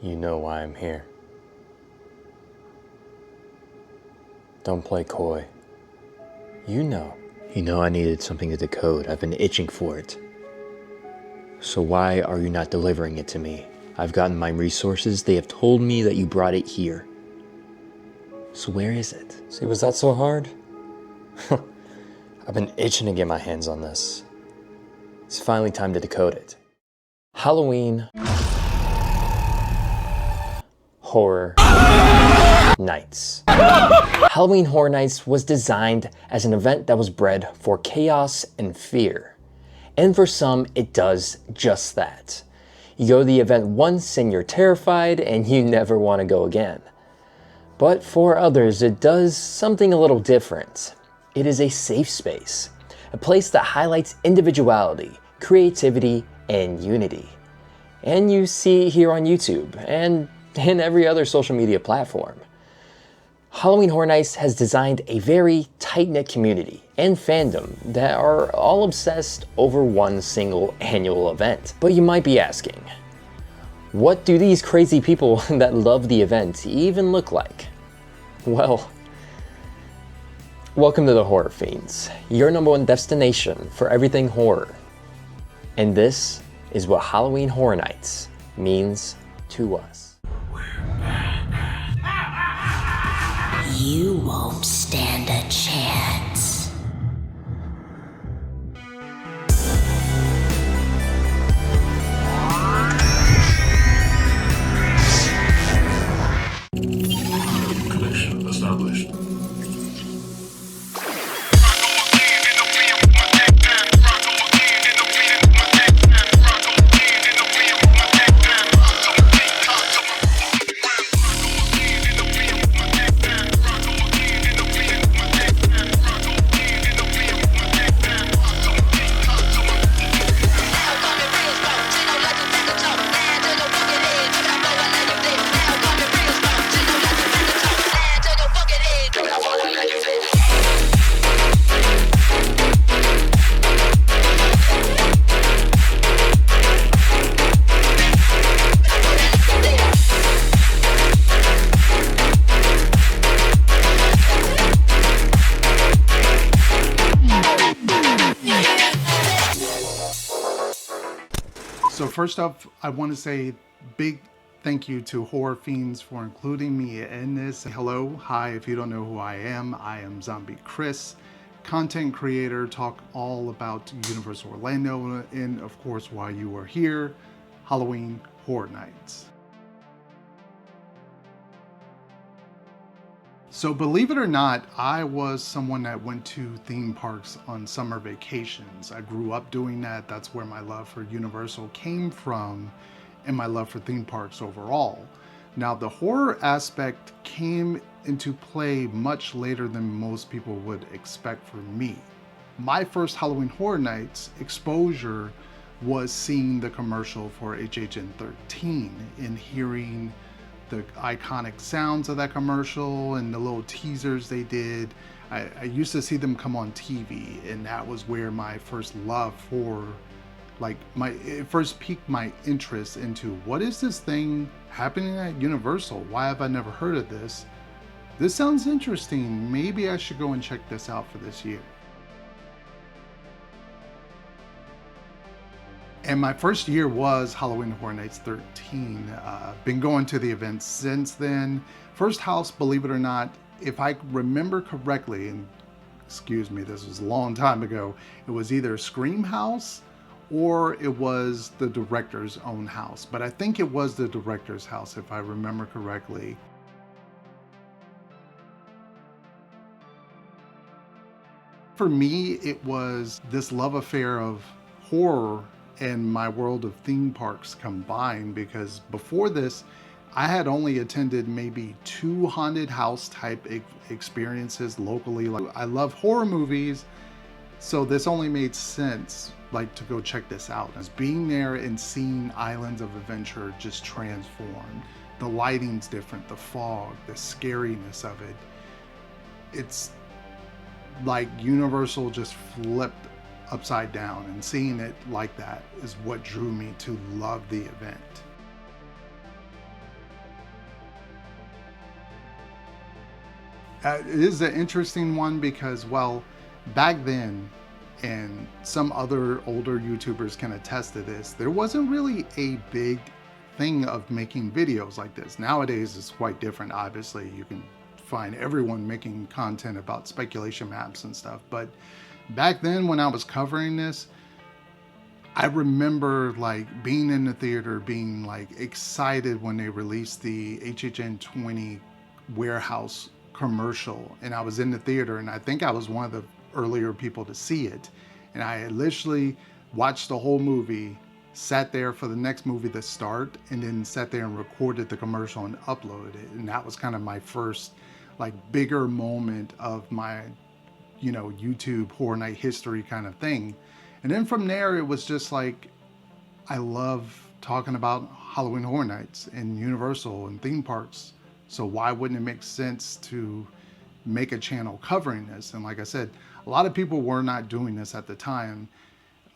You know why I'm here. Don't play coy. You know I needed something to decode. I've been itching for it. So why are you not delivering it to me? I've gotten my resources. They have told me that you brought it here. So where is it? See, was that so hard? I've been itching to get my hands on this. It's finally time to decode it. Halloween Horror Nights. Halloween Horror Nights was designed as an event that was bred for chaos and fear. And for some, it does just that. You go to the event once and you're terrified and you never want to go again. But for others, it does something a little different. It is a safe space, a place that highlights individuality, creativity, and unity. And you see it here on YouTube and in every other social media platform. Halloween Horror Nights has designed a very tight-knit community and fandom that are all obsessed over one single annual event. But you might be asking, what do these crazy people that love the event even look like? Well, welcome to the Horror Fiends, your #1 destination for everything horror. And this is what Halloween Horror Nights means to us. You won't stand a chance. Connection established. So first off, I want to say big thank you to Horror Fiends for including me in this. Hello, hi, if you don't know who I am Zombie Chris, content creator, talk all about Universal Orlando and of course why you are here, Halloween Horror Nights. So believe it or not, I was someone that went to theme parks on summer vacations. I grew up doing that. That's where my love for Universal came from and my love for theme parks overall. Now the horror aspect came into play much later than most people would expect for me. My first Halloween Horror Nights exposure was seeing the commercial for HHN13 and hearing the iconic sounds of that commercial and the little teasers they did. I used to see them come on TV, and that was where my first love for, it first piqued my interest into what is this thing happening at Universal? Why have I never heard of this? This sounds interesting. Maybe I should go and check this out for this year. And my first year was Halloween Horror Nights 13. Been going to the event since then. First house, believe it or not, if I remember correctly, and excuse me, this was a long time ago, it was either Scream House or it was the director's own house. But I think it was the director's house, if I remember correctly. For me, it was this love affair of horror and my world of theme parks combined, because before this I had only attended maybe 2 haunted house type experiences locally. Like, I love horror movies, so this only made sense to go check this out. As being there and seeing Islands of Adventure just transformed. The lighting's different, the fog, the scariness of it. It's like Universal just flipped upside down, and seeing it like that is what drew me to love the event. It is an interesting one because, well, back then, and some other older YouTubers can attest to this, there wasn't really a big thing of making videos like this. Nowadays, it's quite different. Obviously, you can find everyone making content about speculation maps and stuff. But back then, when I was covering this, I remember like being in the theater, being like excited when they released the HHN 20 warehouse commercial, and I was in the theater, and I think I was one of the earlier people to see it, and I had literally watched the whole movie, sat there for the next movie to start, and then sat there and recorded the commercial and uploaded it. And that was kind of my first like bigger moment of my, you know, YouTube Horror Night history kind of thing. And then from there, it was just like, I love talking about Halloween Horror Nights and Universal and theme parks. So why wouldn't it make sense to make a channel covering this? And like I said, a lot of people were not doing this at the time.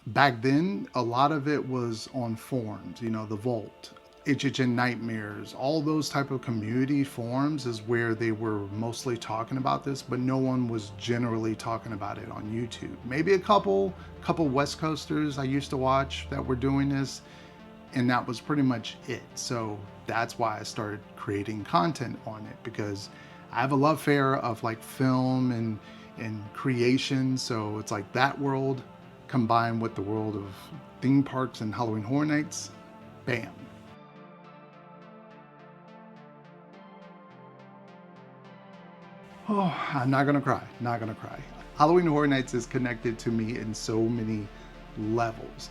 Back then, a lot of it was on forums, you know, the Vault, HHN Nightmares, all those type of community forums is where they were mostly talking about this, but no one was generally talking about it on YouTube. Maybe a couple West Coasters I used to watch that were doing this, and that was pretty much it. So that's why I started creating content on it, because I have a love affair of like film and creation. So it's like that world combined with the world of theme parks and Halloween Horror Nights. Bam. Oh, I'm not gonna cry, not gonna cry. Halloween Horror Nights is connected to me in so many levels.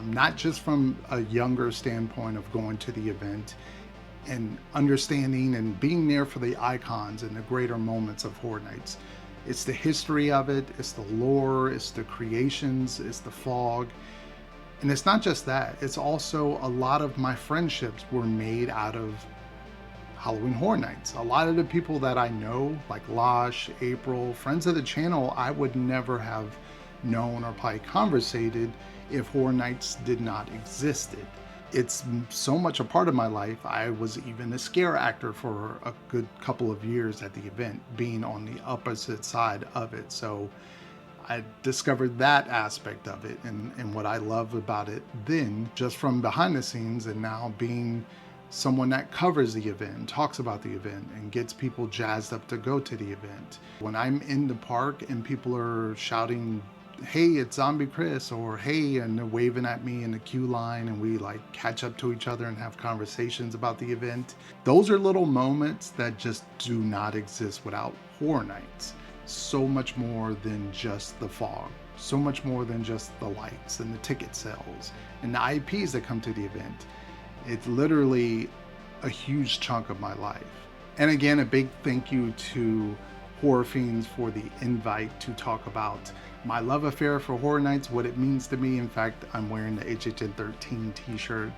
Not just from a younger standpoint of going to the event and understanding and being there for the icons and the greater moments of Horror Nights. It's the history of it, it's the lore, it's the creations, it's the fog. And it's not just that, it's also a lot of my friendships were made out of Halloween Horror Nights. A lot of the people that I know, like Losh, April, friends of the channel, I would never have known or probably conversated if Horror Nights did not exist. It's so much a part of my life. I was even a scare actor for a good couple of years at the event, being on the opposite side of it. So I discovered that aspect of it and what I love about it then, just from behind the scenes, and now being someone that covers the event, talks about the event, and gets people jazzed up to go to the event. When I'm in the park and people are shouting, "Hey, it's Zombie Chris," or "Hey," and they're waving at me in the queue line, and we like catch up to each other and have conversations about the event. Those are little moments that just do not exist without Horror Nights. So much more than just the fog, so much more than just the lights and the ticket sales and the IPs that come to the event. It's literally a huge chunk of my life. And again, a big thank you to Horror Fiends for the invite to talk about my love affair for Horror Nights, what it means to me. In fact, I'm wearing the HHN 13 t-shirt.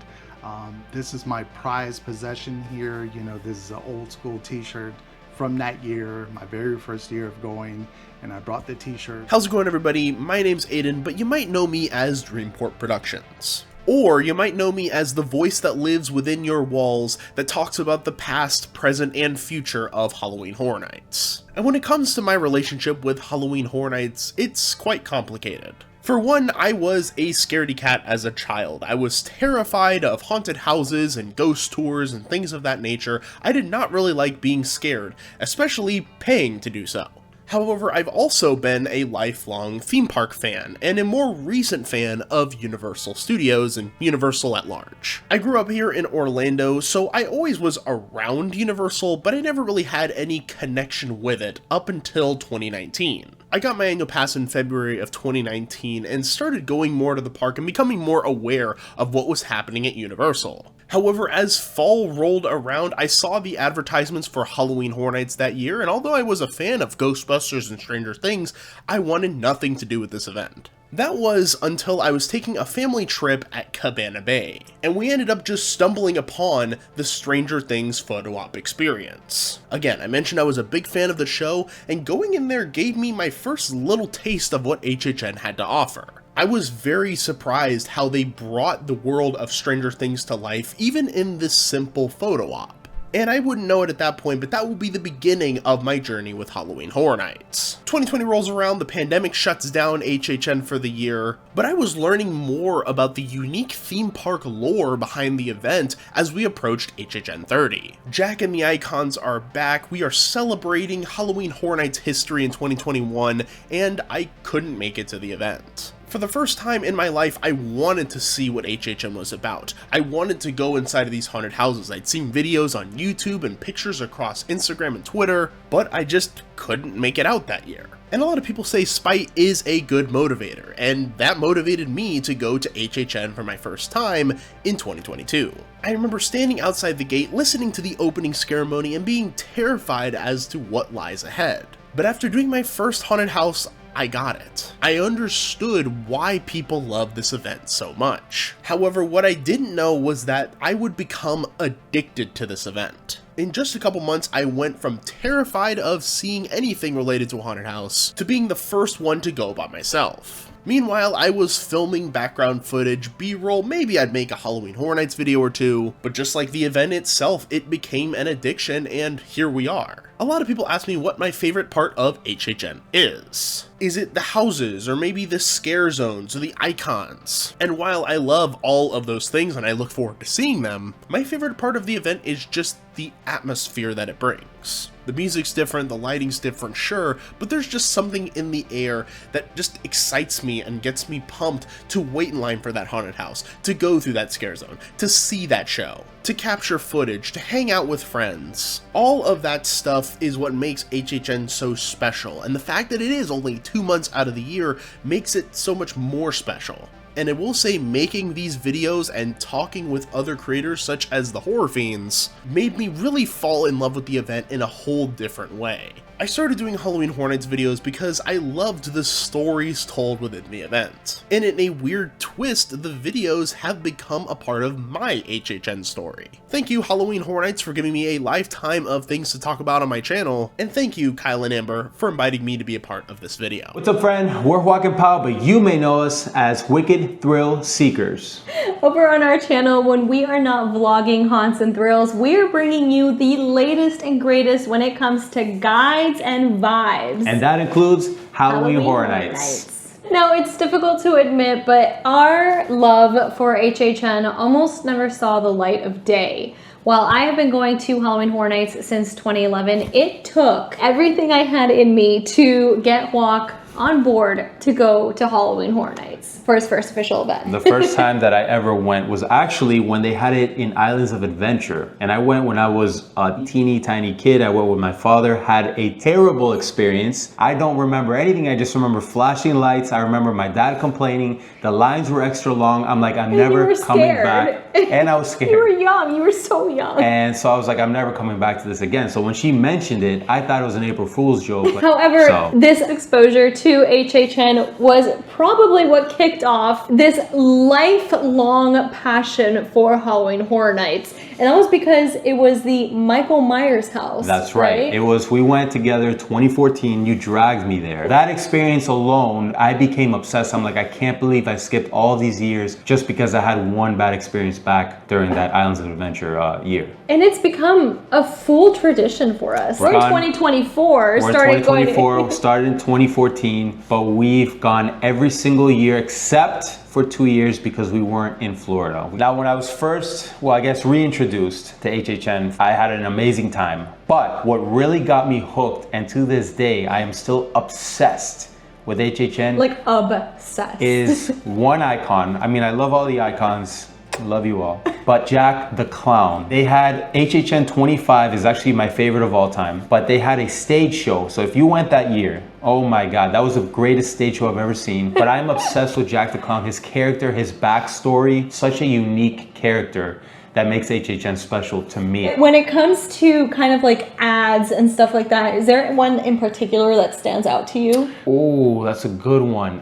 This is my prized possession here. You know, this is an old school t-shirt from that year, my very first year of going, and I brought the t-shirt. How's it going, everybody? My name's Aiden, but you might know me as Dreamport Productions. Or you might know me as the voice that lives within your walls that talks about the past, present, and future of Halloween Horror Nights. And when it comes to my relationship with Halloween Horror Nights, it's quite complicated. For one, I was a scaredy cat as a child. I was terrified of haunted houses and ghost tours and things of that nature. I did not really like being scared, especially paying to do so. However, I've also been a lifelong theme park fan, and a more recent fan of Universal Studios and Universal at large. I grew up here in Orlando, so I always was around Universal, but I never really had any connection with it up until 2019. I got my annual pass in February of 2019 and started going more to the park and becoming more aware of what was happening at Universal. However, as fall rolled around, I saw the advertisements for Halloween Horror Nights that year, and although I was a fan of Ghostbusters and Stranger Things, I wanted nothing to do with this event. That was until I was taking a family trip at Cabana Bay, and we ended up just stumbling upon the Stranger Things photo op experience. Again, I mentioned I was a big fan of the show, and going in there gave me my first little taste of what HHN had to offer. I was very surprised how they brought the world of Stranger Things to life, even in this simple photo op. And I wouldn't know it at that point, but that will be the beginning of my journey with Halloween Horror Nights. 2020 rolls around, the pandemic shuts down HHN for the year, but I was learning more about the unique theme park lore behind the event as we approached HHN 30. Jack and the Icons are back, we are celebrating Halloween Horror Nights history in 2021, and I couldn't make it to the event. For the first time in my life, I wanted to see what HHN was about. I wanted to go inside of these haunted houses. I'd seen videos on YouTube and pictures across Instagram and Twitter, but I just couldn't make it out that year. And a lot of people say spite is a good motivator, and that motivated me to go to HHN for my first time in 2022. I remember standing outside the gate, listening to the opening ceremony, and being terrified as to what lies ahead. But after doing my first haunted house, I got it. I understood why people love this event so much. However, what I didn't know was that I would become addicted to this event. In just a couple months, I went from terrified of seeing anything related to a haunted house to being the first one to go by myself. Meanwhile, I was filming background footage, B-roll, maybe I'd make a Halloween Horror Nights video or two, but just like the event itself, it became an addiction, and here we are. A lot of people ask me what my favorite part of HHN is. Is it the houses, or maybe the scare zones, or the icons? And while I love all of those things and I look forward to seeing them, my favorite part of the event is just the atmosphere that it brings. The music's different, the lighting's different, sure, but there's just something in the air that just excites me and gets me pumped to wait in line for that haunted house, to go through that scare zone, to see that show, to capture footage, to hang out with friends. All of that stuff is what makes HHN so special, and the fact that it is only 2 months out of the year makes it so much more special. And I will say, making these videos and talking with other creators such as the Horror Fiends made me really fall in love with the event in a whole different way. I started doing Halloween Horror Nights videos because I loved the stories told within the event. And in a weird twist, the videos have become a part of my HHN story. Thank you, Halloween Horror Nights, for giving me a lifetime of things to talk about on my channel, and thank you, Kyle and Amber, for inviting me to be a part of this video. What's up, friend? We're Walking Pow, but you may know us as Wicked Thrill Seekers. Over on our channel, when we are not vlogging haunts and thrills, we are bringing you the latest and greatest when it comes to guides and vibes. And that includes Halloween Horror Nights. Now, it's difficult to admit, but our love for HHN almost never saw the light of day. While I have been going to Halloween Horror Nights since 2011, it took everything I had in me to get Walk on board to go to Halloween Horror Nights for his first official event. The first time that I ever went was actually when they had it in Islands of Adventure. And I went when I was a teeny tiny kid. I went with my father, had a terrible experience. I don't remember anything. I just remember flashing lights. I remember my dad complaining. The lines were extra long. I'm like, I'm never coming back. And I was scared. You were young. You were so young. And so I was like, I'm never coming back to this again. So when she mentioned it, I thought it was an April Fool's joke. However, this exposure to HHN was probably what kicked off this lifelong passion for Halloween Horror Nights. And that was because it was the Michael Myers house. That's right. It was, we went together 2014, you dragged me there. That experience alone, I became obsessed. I'm like, I can't believe I skipped all these years just because I had one bad experience back during that Islands of Adventure year. And it's become a full tradition for us. We're in 2024. Started in 2014, but we've gone every single year except for 2 years because we weren't in Florida. Now, when I was first, reintroduced to HHN, I had an amazing time. But what really got me hooked, and to this day, I am still obsessed with HHN. Like obsessed. Is one icon. I mean, I love all the icons. Love you all. But Jack the Clown. They had HHN 25 is actually my favorite of all time, but they had a stage show. So if you went that year, oh my God, that was the greatest stage show I've ever seen. But I'm obsessed with Jack the Clown, his character, his backstory, such a unique character that makes HHN special to me. When it comes to kind of like ads and stuff like that, is there one in particular that stands out to you? Oh, that's a good one.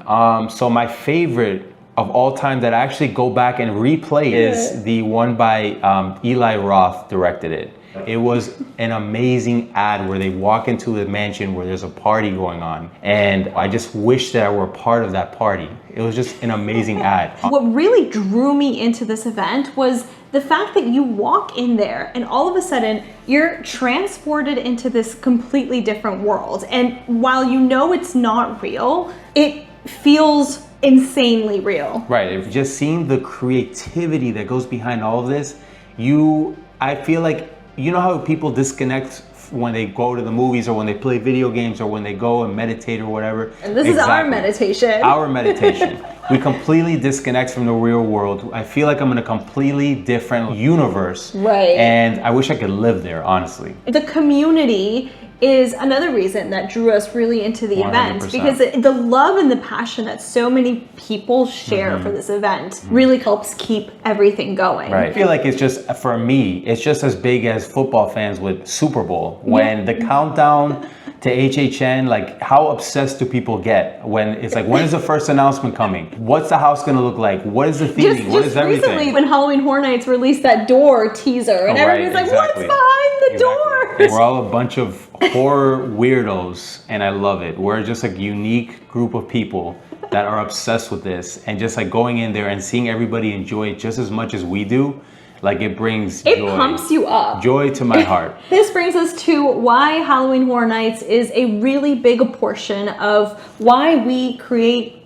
So my favorite of all time that I actually go back and replay is the one by Eli Roth directed it. It was an amazing ad where they walk into the mansion where there's a party going on. And I just wish that I were a part of that party. It was just an amazing ad. What really drew me into this event was the fact that you walk in there and all of a sudden you're transported into this completely different world. And while you know it's not real, it feels insanely real. Right, if just seeing the creativity that goes behind all of this, I feel like, you know how people disconnect when they go to the movies or when they play video games or when they go and meditate or whatever? And this is our meditation. Our meditation. We completely disconnect from the real world. I feel like I'm in a completely different universe. Right. And I wish I could live there, honestly. The community is another reason that drew us really into the 100%. event, because the love and the passion that so many people share for this event really helps keep everything going. Right. I feel like it's just, for me, it's just as big as football fans with Super Bowl. When the countdown to HHN, like how obsessed do people get when it's like, when is the first announcement coming? What's the house gonna look like? What is the theming? What is everything? Recently when Halloween Horror Nights released that door teaser and everybody's like, what's behind the door? We're all a bunch of horror weirdos and I love it. We're just a unique group of people that are obsessed with this, and just like going in there and seeing everybody enjoy it just as much as we do, like it brings joy. It pumps you up. Joy to my heart. This brings us to why Halloween Horror Nights is a really big portion of why we create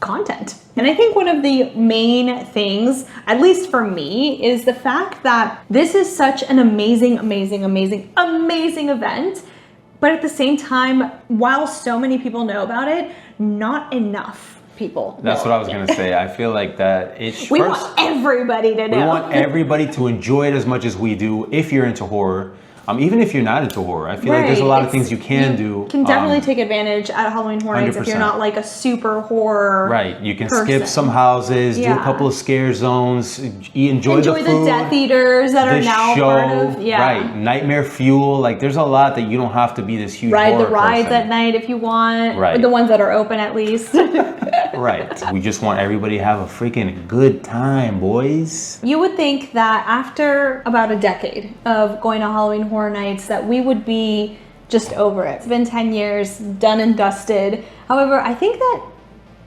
content. And I think one of the main things, at least for me, is the fact that this is such an amazing event. But at the same time, while so many people know about it, not enough people know. That's what I was gonna say. I feel like that we want everybody to know. We want everybody to enjoy it as much as we do if you're into horror. Even if you're not into horror, I feel like there's a lot of things you can do. You can definitely take advantage at Halloween Horror Nights 100%. if you're not like a super horror Right, you can person. skip some houses, do a couple of scare zones, enjoy the food. the Death Eaters that are now part of, right, Nightmare Fuel. Like there's a lot that you don't have to be this huge ride horror the rides person. at night if you want, Right. the ones that are open at least. Right, we just want everybody to have a freaking good time, boys. You would think that after about a decade of going to Halloween Horror Nights that we would be just over it. It's been 10 years, done and dusted. However, I think that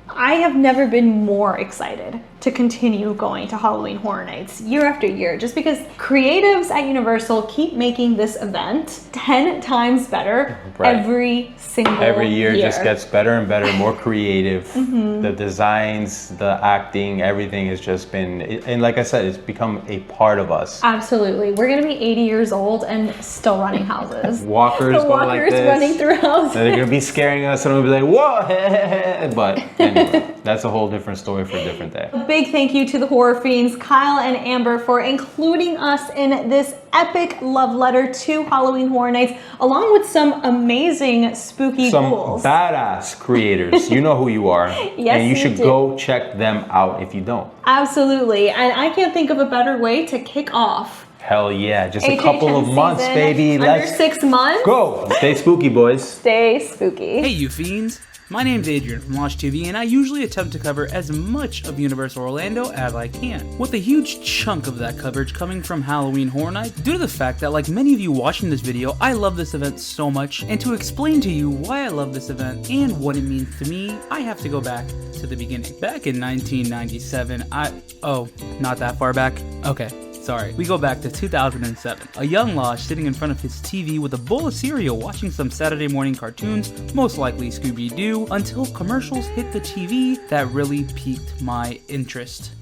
I have never been more excited to continue going to Halloween Horror Nights year after year, just because creatives at Universal keep making this event 10 times better every single year. Every year just gets better and better, more creative. The designs, the acting, everything has just been, and like I said, it's become a part of us. Absolutely. We're gonna be 80 years old and still running houses. Walkers go like this. Running through houses. They're gonna be scaring us and we'll be like, whoa, but anyway, that's a whole different story for a different day. A big thank you to the Horror Fiends, Kyle and Amber, for including us in this epic love letter to Halloween Horror Nights, along with some amazing spooky ghouls. Some badass creators. You know who you are. Yes, and you should do. go check them out if you don't. Absolutely. And I can't think of a better way to kick off Hell yeah. Just a HHN couple of months, season. baby. Under 6 months. Go. Stay spooky, boys. Stay spooky. Hey, you fiends. My name's Adrian from Launch TV, and I usually attempt to cover as much of Universal Orlando as I can, with a huge chunk of that coverage coming from Halloween Horror Nights, due to the fact that, like many of you watching this video, I love this event so much, and to explain to you why I love this event and what it means to me, I have to go back to the beginning. Back in 1997, oh, not that far back? Okay. Sorry, we go back to 2007. A young Lodge sitting in front of his TV with a bowl of cereal watching some Saturday morning cartoons, most likely Scooby-Doo, until commercials hit the TV that really piqued my interest.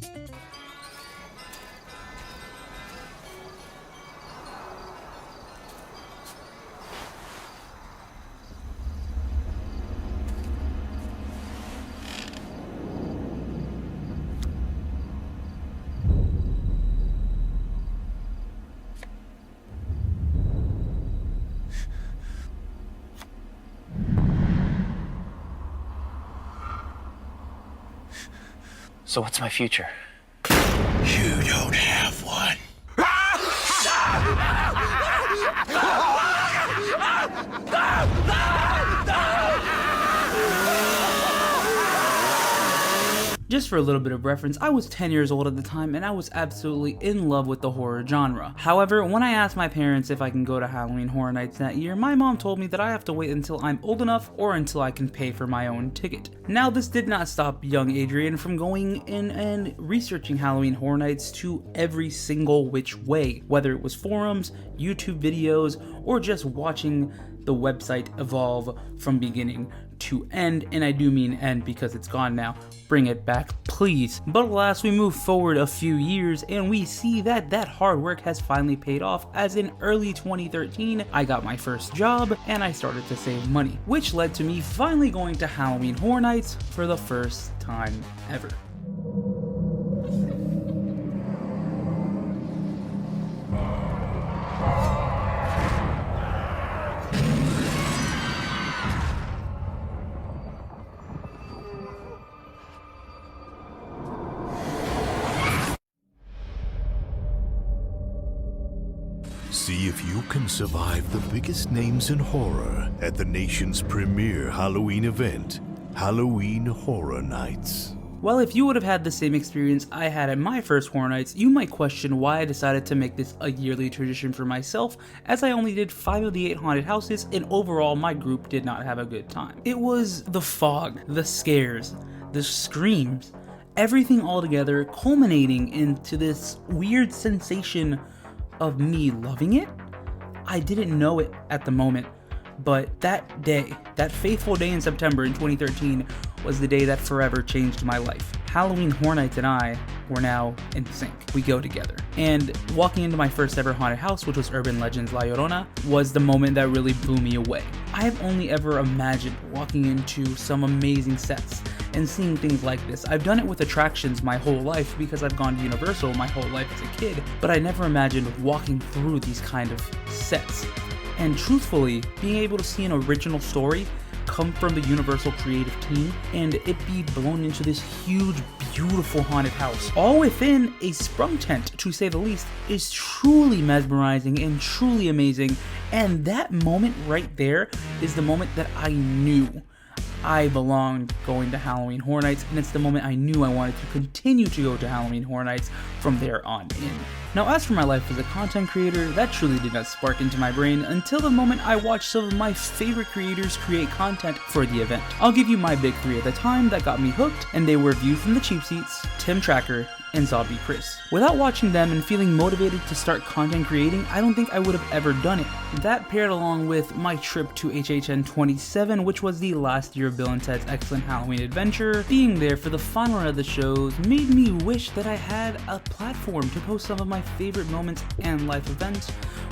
So what's my future? You don't have one. Just for a little bit of reference, I was 10 years old at the time and I was absolutely in love with the horror genre. However, when I asked my parents if I can go to Halloween Horror Nights that year, my mom told me that I have to wait until I'm old enough or until I can pay for my own ticket. Now, this did not stop young Adrian from going in and researching Halloween Horror Nights to every single which way, whether it was forums, YouTube videos, or just watching the website evolve from beginning to end, and I do mean end because it's gone now. Bring it back, please. But alas, we move forward a few years and we see that that hard work has finally paid off, as in early 2013, I got my first job and I started to save money, which led to me finally going to Halloween Horror Nights for the first time ever. See if you can survive the biggest names in horror at the nation's premier Halloween event, Halloween Horror Nights. Well, if you would have had the same experience I had at my first Horror Nights, you might question why I decided to make this a yearly tradition for myself, as I only did 5 of the 8 haunted houses and overall my group did not have a good time. It was the fog, the scares, the screams, everything all together culminating into this weird sensation of me loving it. I didn't know it at the moment, but that day, that faithful day in September in 2013, was the day that forever changed my life. Halloween Horror Nights and I were now in sync. We go together. And walking into my first ever haunted house, which was Urban Legends La Llorona, was the moment that really blew me away. I have only ever imagined walking into some amazing sets and seeing things like this. I've done it with attractions my whole life because I've gone to Universal my whole life as a kid, but I never imagined walking through these kind of sets. And truthfully, being able to see an original story come from the Universal creative team and it be blown into this huge, beautiful haunted house, all within a sprung tent, to say the least, is truly mesmerizing and truly amazing. And that moment right there is the moment that I knew I belonged going to Halloween Horror Nights, and it's the moment I knew I wanted to continue to go to Halloween Horror Nights from there on in. Now, as for my life as a content creator, that truly did not spark into my brain until the moment I watched some of my favorite creators create content for the event. I'll give you my big 3 at the time that got me hooked, and they were View from the Cheap Seats, Tim Tracker, and Zombie Chris. Without watching them and feeling motivated to start content creating, I don't think I would have ever done it. That paired along with my trip to HHN 27, which was the last year of Bill and Ted's Excellent Halloween Adventure, being there for the final run of the shows made me wish that I had a platform to post some of my favorite moments and life events,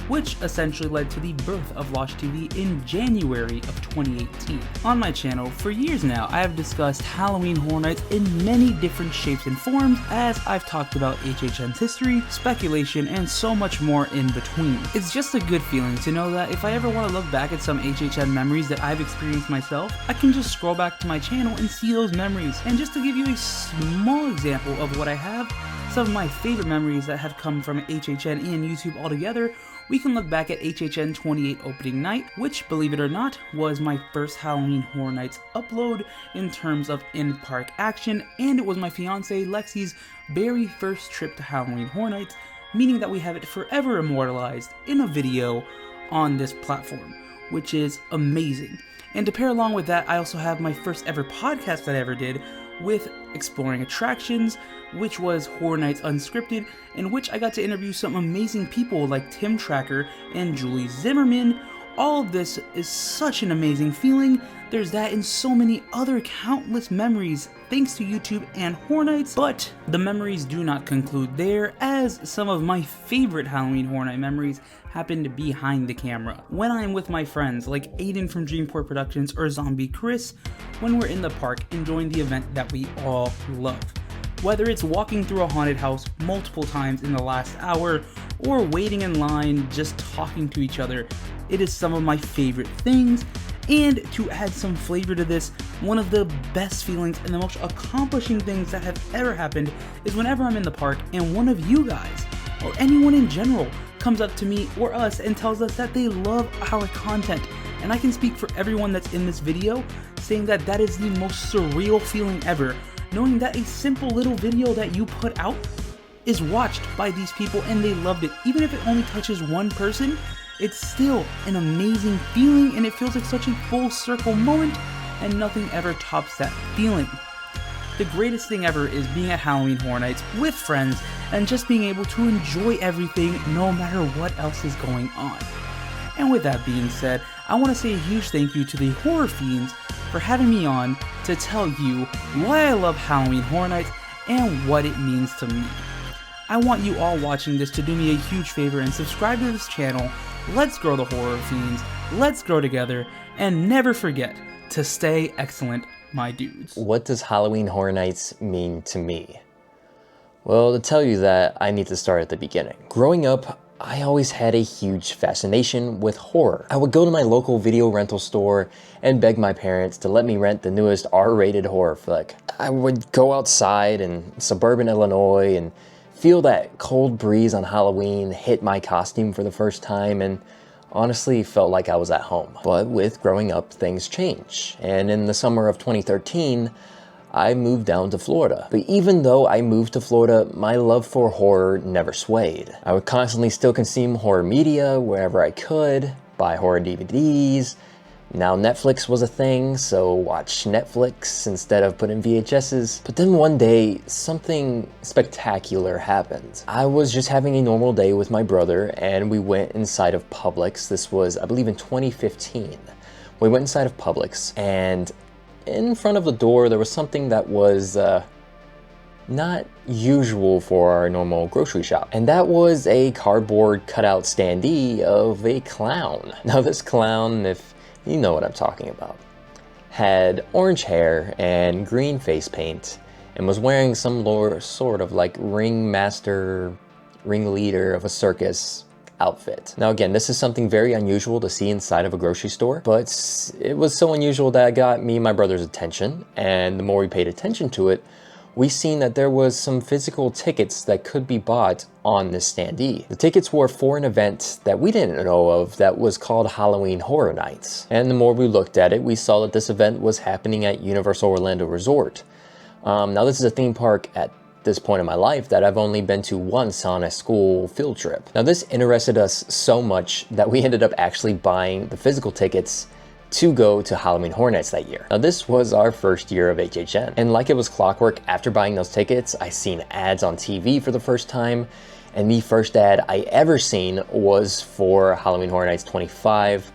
which essentially led to the birth of Losh TV in January of 2018. On my channel, for years now, I have discussed Halloween Horror Nights in many different shapes and forms, as I've talked about HHN's history, speculation, and so much more in between. It's just a good feeling to know that if I ever want to look back at some HHN memories that I've experienced myself, I can just scroll back to my channel and see those memories. And just to give you a small example of what I have, some of my favorite memories that have come from HHN and YouTube altogether, we can look back at HHN 28 opening night, which, believe it or not, was my first Halloween Horror Nights upload in terms of in-park action, and it was my fiancée Lexi's very first trip to Halloween Horror Nights, meaning that we have it forever immortalized in a video on this platform, which is amazing. And to pair along with that, I also have my first ever podcast that I ever did with Exploring Attractions, which was Horror Nights Unscripted, in which I got to interview some amazing people like Tim Tracker and Julie Zimmerman. All of this is such an amazing feeling. There's that and so many other countless memories thanks to YouTube and Horror Nights, but the memories do not conclude there, as some of my favorite Halloween Horror Night memories happened behind the camera. When I'm with my friends like Aiden from Dreamport Productions or Zombie Chris, when we're in the park enjoying the event that we all love. Whether it's walking through a haunted house multiple times in the last hour, or waiting in line just talking to each other, it is some of my favorite things. And to add some flavor to this, one of the best feelings and the most accomplishing things that have ever happened is whenever I'm in the park and one of you guys, or anyone in general, comes up to me or us and tells us that they love our content. And I can speak for everyone that's in this video, saying that that is the most surreal feeling ever, knowing that a simple little video that you put out is watched by these people and they loved it. Even if it only touches one person, it's still an amazing feeling, and it feels like such a full circle moment, and nothing ever tops that feeling. The greatest thing ever is being at Halloween Horror Nights with friends and just being able to enjoy everything no matter what else is going on. And with that being said, I want to say a huge thank you to the Horror Fiends for having me on to tell you why I love Halloween Horror Nights and what it means to me. I want you all watching this to do me a huge favor and subscribe to this channel. Let's grow the Horror Fiends, let's grow together, and never forget to stay excellent, my dudes. What does Halloween Horror Nights mean to me? Well, to tell you that, I need to start at the beginning. Growing up, I always had a huge fascination with horror. I would go to my local video rental store and beg my parents to let me rent the newest R-rated horror flick. I would go outside in suburban Illinois and feel that cold breeze on Halloween hit my costume for the first time, and honestly felt like I was at home. But with growing up, things change. And in the summer of 2013, I moved down to Florida. But even though I moved to Florida, my love for horror never swayed. I would constantly still consume horror media wherever I could, buy horror DVDs. Now Netflix was a thing, so watch Netflix instead of putting VHSs. But then one day, something spectacular happened. I was just having a normal day with my brother, and we went inside of Publix. This was, I believe, in 2015. We went inside of Publix, and in front of the door, there was something that was not usual for our normal grocery shop. And that was a cardboard cutout standee of a clown. Now this clown, if you know what I'm talking about, had orange hair and green face paint and was wearing some sort of like ringleader of a circus outfit. Now again, this is something very unusual to see inside of a grocery store, but it was so unusual that it got me and my brother's attention, and the more we paid attention to it, we seen that there was some physical tickets that could be bought on this standee. The tickets were for an event that we didn't know of that was called Halloween Horror Nights. And the more we looked at it, we saw that this event was happening at Universal Orlando Resort. Now this is a theme park at this point in my life that I've only been to once on a school field trip. Now this interested us so much that we ended up actually buying the physical tickets to go to Halloween Horror Nights that year. Now this was our first year of HHN, and like it was clockwork, after buying those tickets, I seen ads on TV for the first time, and the first ad I ever seen was for Halloween Horror Nights 25,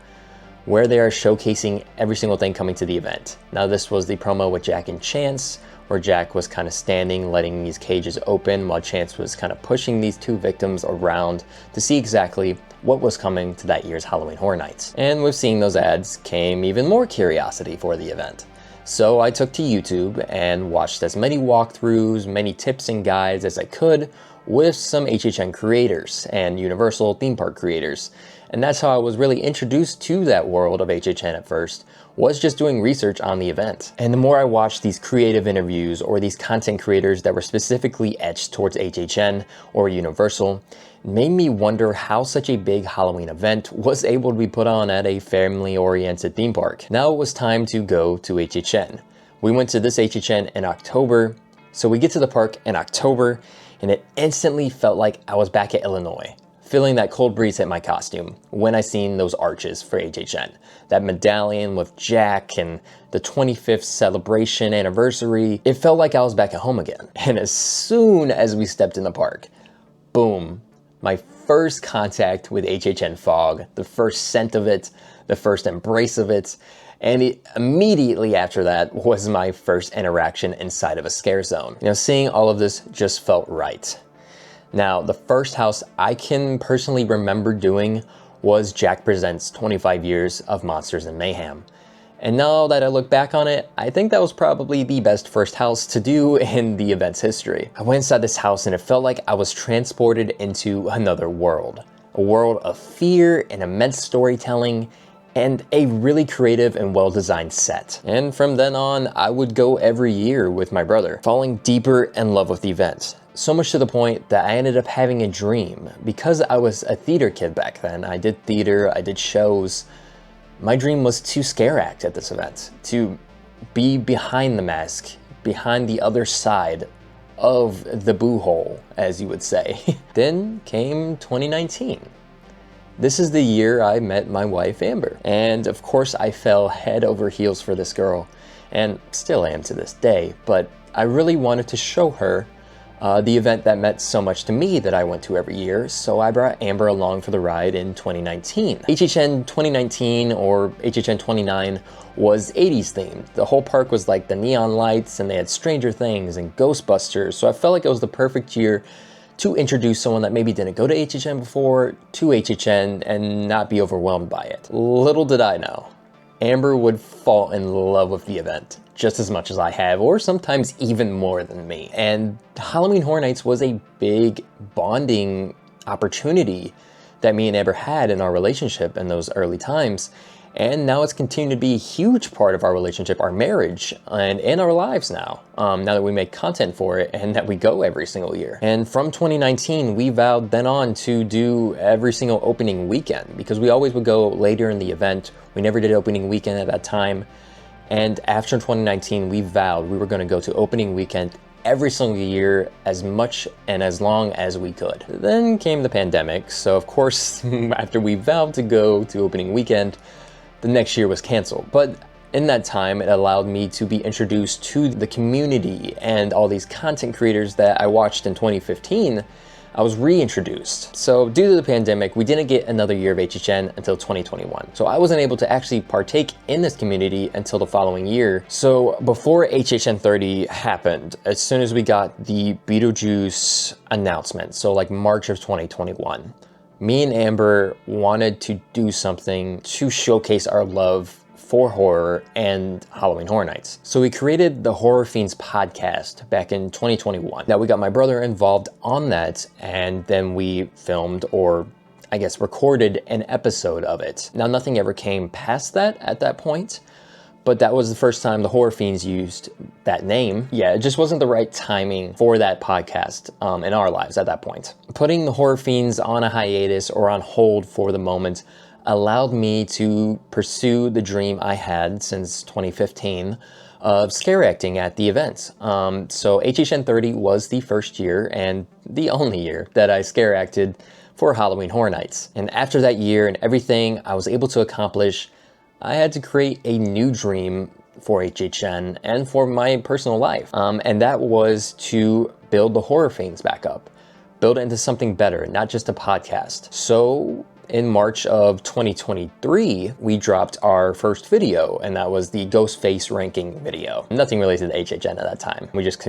where they are showcasing every single thing coming to the event. Now this was the promo with Jack and Chance, where Jack was kind of standing, letting these cages open, while Chance was kind of pushing these two victims around to see exactly what was coming to that year's Halloween Horror Nights. And with seeing those ads came even more curiosity for the event. So I took to YouTube and watched as many walkthroughs, many tips and guides as I could with some HHN creators and Universal theme park creators. And that's how I was really introduced to that world of HHN at first, was just doing research on the event. And the more I watched these creative interviews or these content creators that were specifically etched towards HHN or Universal, it made me wonder how such a big Halloween event was able to be put on at a family-oriented theme park. Now it was time to go to HHN. We went to this HHN in October, so we get to the park in October, and it instantly felt like I was back at Illinois, feeling that cold breeze hit my costume when I seen those arches for HHN. That medallion with Jack and the 25th celebration anniversary, it felt like I was back at home again. And as soon as we stepped in the park, boom, my first contact with HHN fog, the first scent of it, the first embrace of it, and immediately after that was my first interaction inside of a scare zone. You know, seeing all of this just felt right. Now, the first house I can personally remember doing was Jack Presents 25 Years of Monsters and Mayhem. And now that I look back on it, I think that was probably the best first house to do in the event's history. I went inside this house and it felt like I was transported into another world. A world of fear and immense storytelling, and a really creative and well-designed set. And from then on, I would go every year with my brother, falling deeper in love with the event. So much to the point that I ended up having a dream. Because I was a theater kid back then, I did theater, I did shows. My dream was to scare act at this event, to be behind the mask, behind the other side of the boo hole, as you would say. Then came 2019. This is the year I met my wife, Amber. And of course I fell head over heels for this girl, and still am to this day, but I really wanted to show her the event that meant so much to me that I went to every year, so I brought Amber along for the ride in 2019. HHN 2019, or HHN 29, was 80s themed. The whole park was like the neon lights, and they had Stranger Things and Ghostbusters, so I felt like it was the perfect year to introduce someone that maybe didn't go to HHN before to HHN and not be overwhelmed by it. Little did I know, Amber would fall in love with the event just as much as I have, or sometimes even more than me. And Halloween Horror Nights was a big bonding opportunity that me and Amber had in our relationship in those early times. And now it's continued to be a huge part of our relationship, our marriage, and in our lives now. Now that we make content for it and that we go every single year. And from 2019, we vowed then on to do every single opening weekend, because we always would go later in the event. We never did opening weekend at that time. And after 2019, we vowed we were going to go to opening weekend every single year, as much and as long as we could. Then came the pandemic, so of course, after we vowed to go to opening weekend, the next year was canceled. But in that time, it allowed me to be introduced to the community and all these content creators that I watched in 2015. I was reintroduced. So due to the pandemic, we didn't get another year of HHN until 2021. So I wasn't able to actually partake in this community until the following year. So before HHN 30 happened, as soon as we got the Beetlejuice announcement, so like March of 2021, me and Amber wanted to do something to showcase our love for horror and Halloween Horror Nights. So we created the Horror Fiends podcast back in 2021. Now we got my brother involved on that, and then we filmed, or I guess recorded, an episode of it. Now nothing ever came past that at that point, but that was the first time the Horror Fiends used that name. Yeah, it just wasn't the right timing for that podcast in our lives at that point. Putting the Horror Fiends on a hiatus or on hold for the moment allowed me to pursue the dream I had since 2015 of scare acting at the events. So HHN 30 was the first year and the only year that I scare acted for Halloween Horror Nights. And after that year and everything I was able to accomplish, I had to create a new dream for HHN and for my personal life. And that was to build the Horror Fiends back up, build it into something better, not just a podcast. So in March of 2023, we dropped our first video, and that was the Ghost Face ranking video. Nothing related to HHN at that time. We just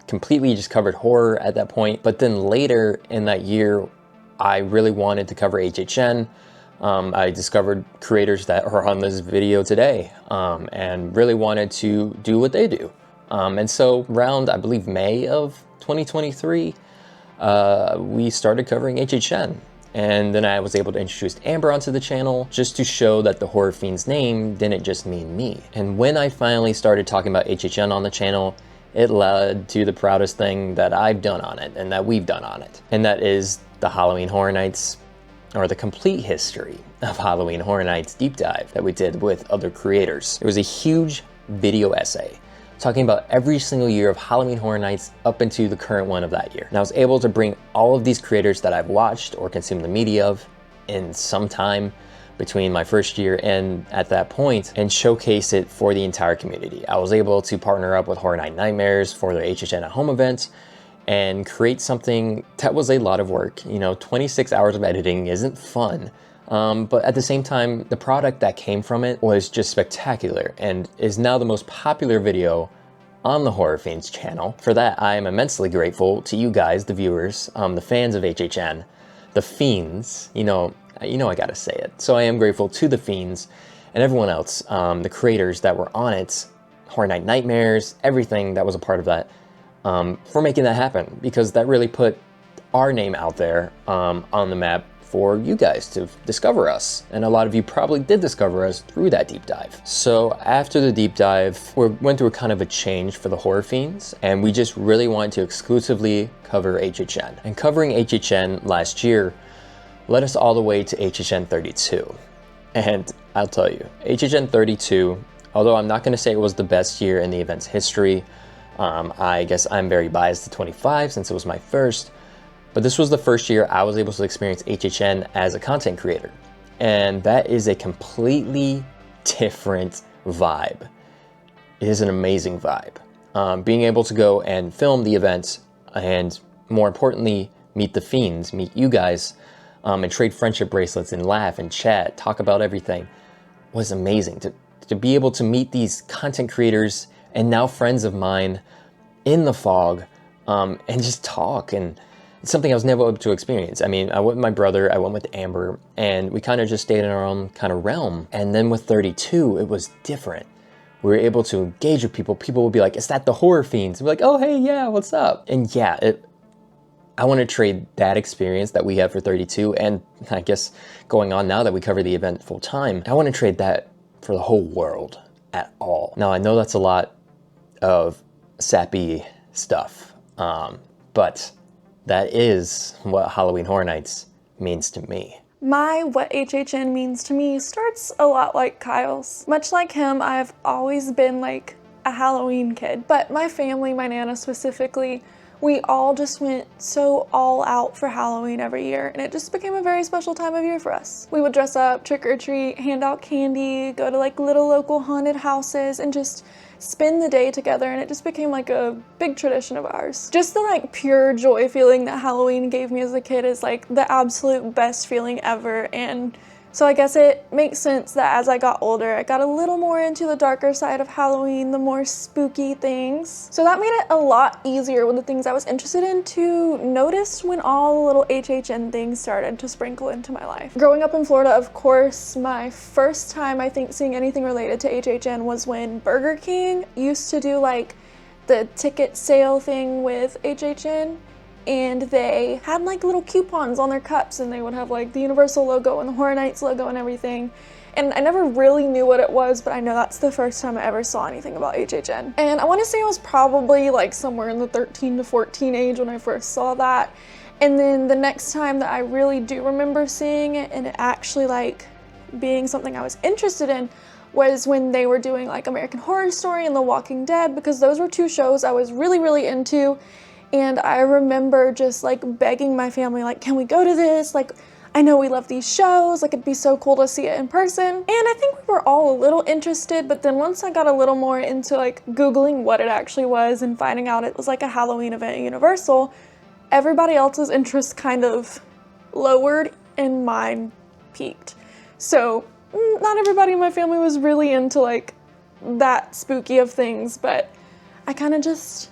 completely just covered horror at that point. But then later in that year, I really wanted to cover HHN. I discovered creators that are on this video today, and really wanted to do what they do. And so around, I believe, May of 2023, we started covering HHN. And then I was able to introduce Amber onto the channel just to show that the Horror Fiends name didn't just mean me. And when I finally started talking about HHN on the channel, it led to the proudest thing that I've done on it and that we've done on it. And that is the Halloween Horror Nights, or the complete history of Halloween Horror Nights deep dive that we did with other creators. It was a huge video essay talking about every single year of Halloween Horror Nights up into the current one of that year. And I was able to bring all of these creators that I've watched or consumed the media of in some time between my first year and at that point, and showcase it for the entire community. I was able to partner up with Horror Night Nightmares for their HHN at Home event and create something that was a lot of work. 26 hours of editing isn't fun. But at the same time, the product that came from it was just spectacular and is now the most popular video on the Horror Fiends channel. For that, I am immensely grateful to you guys, the viewers, the fans of HHN, the Fiends. I gotta say it. So I am grateful to the Fiends and everyone else, the creators that were on it, Horror Night Nightmares, everything that was a part of that, for making that happen, because that really put our name out there on the map for you guys to discover us. And a lot of you probably did discover us through that deep dive. So after the deep dive, we went through a kind of a change for the Horror Fiends, and we just really wanted to exclusively cover HHN. And covering HHN last year led us all the way to HHN 32. And I'll tell you, HHN 32, although I'm not gonna say it was the best year in the event's history, I guess I'm very biased to 25 since it was my first, but this was the first year I was able to experience HHN as a content creator. And that is a completely different vibe. It is an amazing vibe. Being able to go and film the events and more importantly, meet the Fiends, meet you guys, and trade friendship bracelets and laugh and chat, talk about everything was amazing. To be able to meet these content creators and now friends of mine in the fog and just talk, and it's something I was never able to experience. I mean, I went with my brother, I went with Amber, and we kind of just stayed in our own kind of realm. And then with 32, it was different. We were able to engage with people. People would be like, is that the horror Fiends? We're like, oh, hey, yeah, what's up? And yeah, I want to trade that experience that we had for 32, and I guess going on now that we cover the event full time, I want to trade that for the whole world at all. Now, I know that's a lot of sappy stuff, but that is what Halloween Horror Nights means to me. What HHN means to me starts a lot like Kyle's. Much like him, I've always been like a Halloween kid, but my family, my Nana specifically, we all just went so all out for Halloween every year, and it just became a very special time of year for us. We would dress up, trick or treat, hand out candy, go to like little local haunted houses, and just spend the day together, and it just became like a big tradition of ours. Just the like pure joy feeling that Halloween gave me as a kid is like the absolute best feeling ever, and so I guess it makes sense that as I got older, I got a little more into the darker side of Halloween, the more spooky things. So that made it a lot easier with the things I was interested in to notice when all the little HHN things started to sprinkle into my life. Growing up in Florida, of course, my first time I think seeing anything related to HHN was when Burger King used to do like the ticket sale thing with HHN. And they had like little coupons on their cups, and they would have like the Universal logo and the Horror Nights logo and everything. And I never really knew what it was, but I know that's the first time I ever saw anything about HHN. And I want to say I was probably like somewhere in the 13 to 14 age when I first saw that. And then the next time that I really do remember seeing it and it actually like being something I was interested in was when they were doing like American Horror Story and The Walking Dead, because those were two shows I was really, really into. And I remember just like begging my family, like, can we go to this? Like, I know we love these shows, like it'd be so cool to see it in person. And I think we were all a little interested, but then once I got a little more into like Googling what it actually was and finding out it was like a Halloween event at Universal, everybody else's interest kind of lowered and mine peaked. So not everybody in my family was really into like that spooky of things, but I kind of just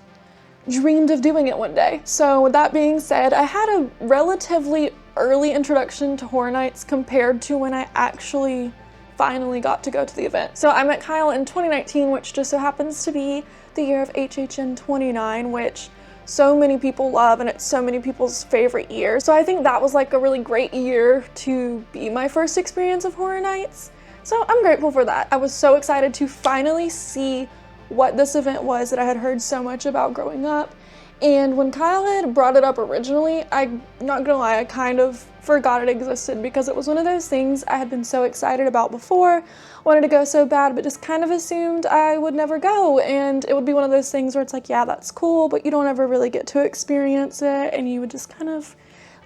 dreamed of doing it one day. So with that being said, I had a relatively early introduction to Horror Nights compared to when I actually finally got to go to the event. So I met Kyle in 2019, which just so happens to be the year of HHN 29, which so many people love, and it's so many people's favorite year. So I think that was like a really great year to be my first experience of Horror Nights. So I'm grateful for that. I was so excited to finally see what this event was that I had heard so much about growing up. And when Kyle had brought it up originally, I'm not gonna lie, I kind of forgot it existed because it was one of those things I had been so excited about before, wanted to go so bad, but just kind of assumed I would never go. And it would be one of those things where it's like, yeah, that's cool, but you don't ever really get to experience it, and you would just kind of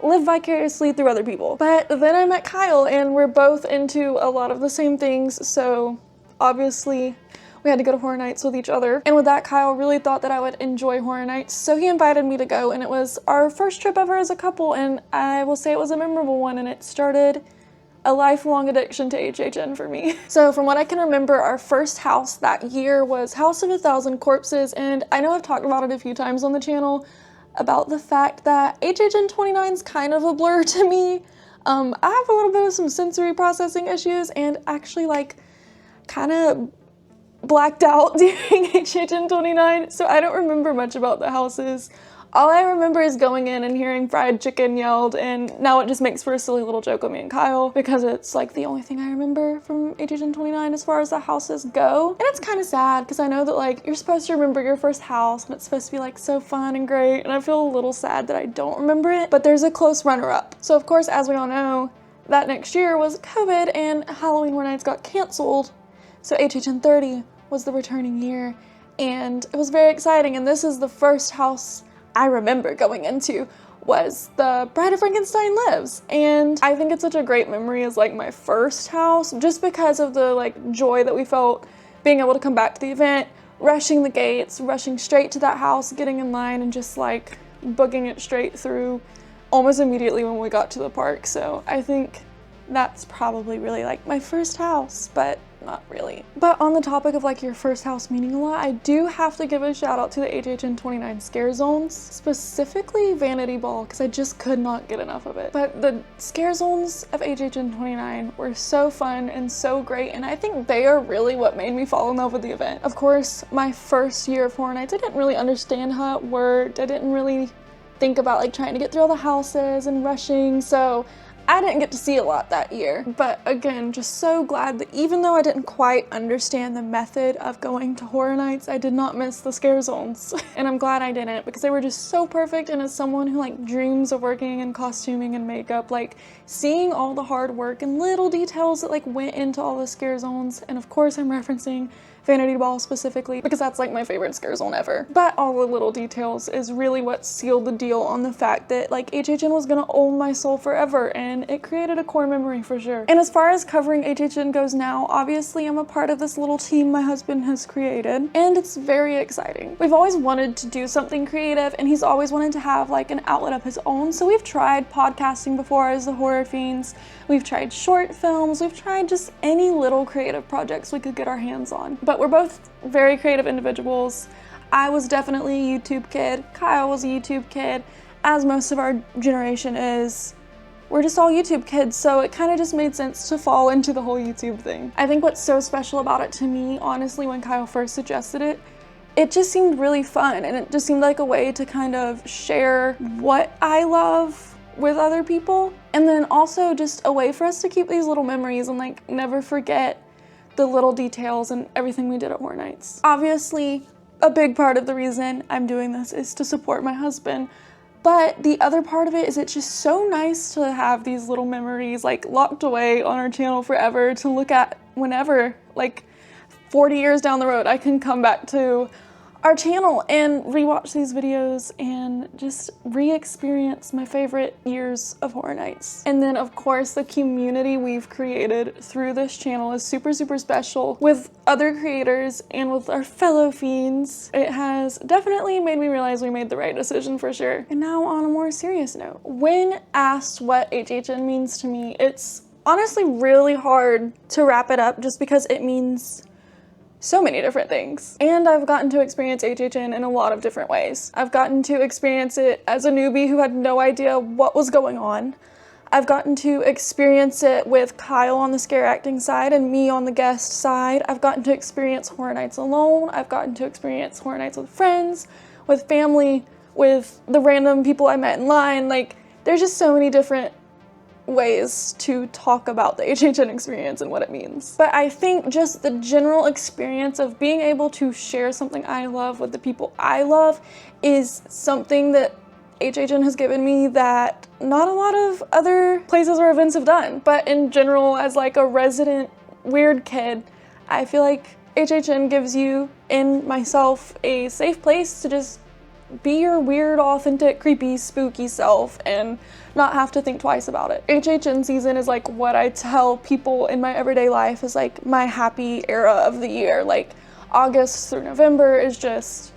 live vicariously through other people. But then I met Kyle, and we're both into a lot of the same things, so obviously we had to go to Horror Nights with each other. And with that, Kyle really thought that I would enjoy Horror Nights, so he invited me to go, and it was our first trip ever as a couple, and I will say it was a memorable one, and it started a lifelong addiction to HHN for me. So from what I can remember, our first house that year was House of a Thousand Corpses, and I know I've talked about it a few times on the channel about the fact that HHN 29 is kind of a blur to me. I have a little bit of some sensory processing issues, and actually like kind of blacked out during HHN 29, so I don't remember much about the houses. All I remember is going in and hearing fried chicken yelled, and now it just makes for a silly little joke with me and Kyle because it's like the only thing I remember from HHN 29 as far as the houses go. And it's kind of sad because I know that like you're supposed to remember your first house and it's supposed to be like so fun and great, and I feel a little sad that I don't remember it, but there's a close runner-up. So of course, as we all know, that next year was COVID and Halloween Horror Nights got canceled. So HHN 30 was the returning year, and it was very exciting. And this is the first house I remember going into, was the Bride of Frankenstein Lives. And I think it's such a great memory as like my first house, just because of the like joy that we felt being able to come back to the event, rushing the gates, rushing straight to that house, getting in line and just like booking it straight through almost immediately when we got to the park. So I think that's probably really like my first house, but not really. But on the topic of like your first house meaning a lot, I do have to give a shout out to the HHN 29 scare zones, specifically Vanity Ball, because I just could not get enough of it. But the scare zones of HHN 29 were so fun and so great, and I think they are really what made me fall in love with the event. Of course, my first year of Horror Nights, I didn't really understand how it worked. I didn't really think about like trying to get through all the houses and rushing, so I didn't get to see a lot that year. But again, just so glad that even though I didn't quite understand the method of going to Horror Nights, I did not miss the scare zones. And I'm glad I didn't, because they were just so perfect. And as someone who like dreams of working in costuming and makeup, like seeing all the hard work and little details that like went into all the scare zones, and of course I'm referencing Vanity Ball specifically, because that's like my favorite scare zone ever. But all the little details is really what sealed the deal on the fact that like HHN was gonna own my soul forever, and it created a core memory for sure. And as far as covering HHN goes now, obviously I'm a part of this little team my husband has created, and it's very exciting. We've always wanted to do something creative, and he's always wanted to have like an outlet of his own. So we've tried podcasting before as the Horror Fiends, we've tried short films, we've tried just any little creative projects we could get our hands on. But we're both very creative individuals. I was definitely a YouTube kid. Kyle was a YouTube kid, as most of our generation is. We're just all YouTube kids, so it kind of just made sense to fall into the whole YouTube thing. I think what's so special about it to me, honestly, when Kyle first suggested it, it just seemed really fun, and it just seemed like a way to kind of share what I love with other people, and then also just a way for us to keep these little memories and like never forget the little details and everything we did at Horror Nights. Obviously, a big part of the reason I'm doing this is to support my husband, but the other part of it is it's just so nice to have these little memories like locked away on our channel forever to look at whenever, like 40 years down the road, I can come back to our channel and rewatch these videos and just re-experience my favorite years of Horror Nights. And then of course the community we've created through this channel is super, super special with other creators and with our fellow fiends. It has definitely made me realize we made the right decision for sure. And now on a more serious note, when asked what HHN means to me, it's honestly really hard to wrap it up just because it means so many different things. And I've gotten to experience HHN in a lot of different ways. I've gotten to experience it as a newbie who had no idea what was going on. I've gotten to experience it with Kyle on the scare acting side and me on the guest side. I've gotten to experience Horror Nights alone. I've gotten to experience Horror Nights with friends, with family, with the random people I met in line. Like, there's just so many different ways to talk about the HHN experience and what it means. But I think just the general experience of being able to share something I love with the people I love is something that HHN has given me that not a lot of other places or events have done. But in general, as like a resident weird kid, I feel like HHN gives you and myself a safe place to just be your weird, authentic, creepy, spooky self and not have to think twice about it. HHN season is like what I tell people in my everyday life is like my happy era of the year. Like August through November is just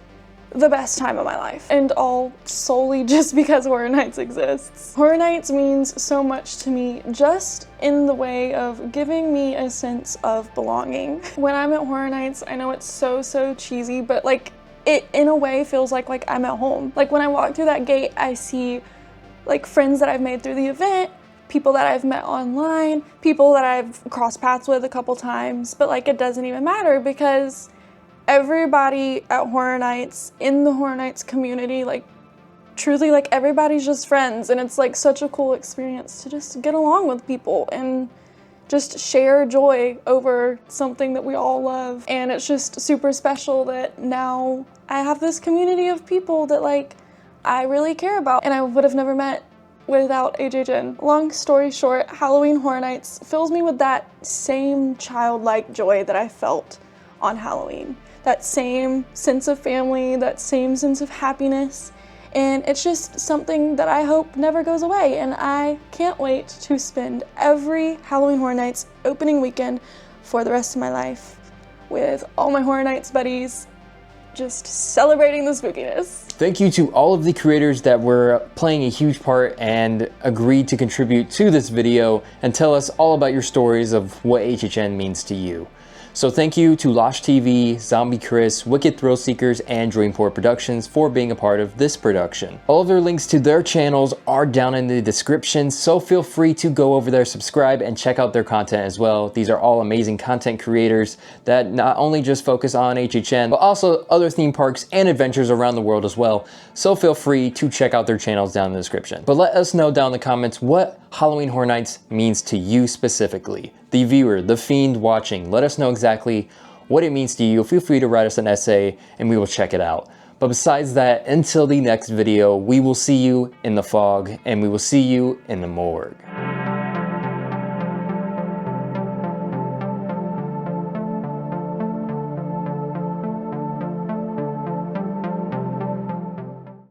the best time of my life, and all solely just because Horror Nights exists. Horror Nights means so much to me just in the way of giving me a sense of belonging. When I'm at Horror Nights, I know it's so cheesy, but like it in a way feels like I'm at home. Like when I walk through that gate, I see like friends that I've made through the event, people that I've met online, people that I've crossed paths with a couple times, but like it doesn't even matter because everybody at Horror Nights, in the Horror Nights community, like truly like everybody's just friends, and it's like such a cool experience to just get along with people and just share joy over something that we all love. And it's just super special that now I have this community of people that like I really care about and I would have never met without HHN. Long story short, Halloween Horror Nights fills me with that same childlike joy that I felt on Halloween. that same sense of family, that same sense of happiness. And it's just something that I hope never goes away. And I can't wait to spend every Halloween Horror Nights opening weekend for the rest of my life with all my Horror Nights buddies, just celebrating the spookiness. Thank you to all of the creators that were playing a huge part and agreed to contribute to this video and tell us all about your stories of what HHN means to you. So thank you to Losh TV, Zombie Chris, Wicked Thrill Seekers, and Dreamport Productions for being a part of this production. All of their links to their channels are down in the description, so feel free to go over there, subscribe, and check out their content as well. These are all amazing content creators that not only just focus on HHN, but also other theme parks and adventures around the world as well. So feel free to check out their channels down in the description. But let us know down in the comments what Halloween Horror Nights means to you specifically. The viewer, the fiend watching, let us know exactly what it means to you. Feel free to write us an essay and we will check it out. But besides that, until the next video, we will see you in the fog and we will see you in the morgue.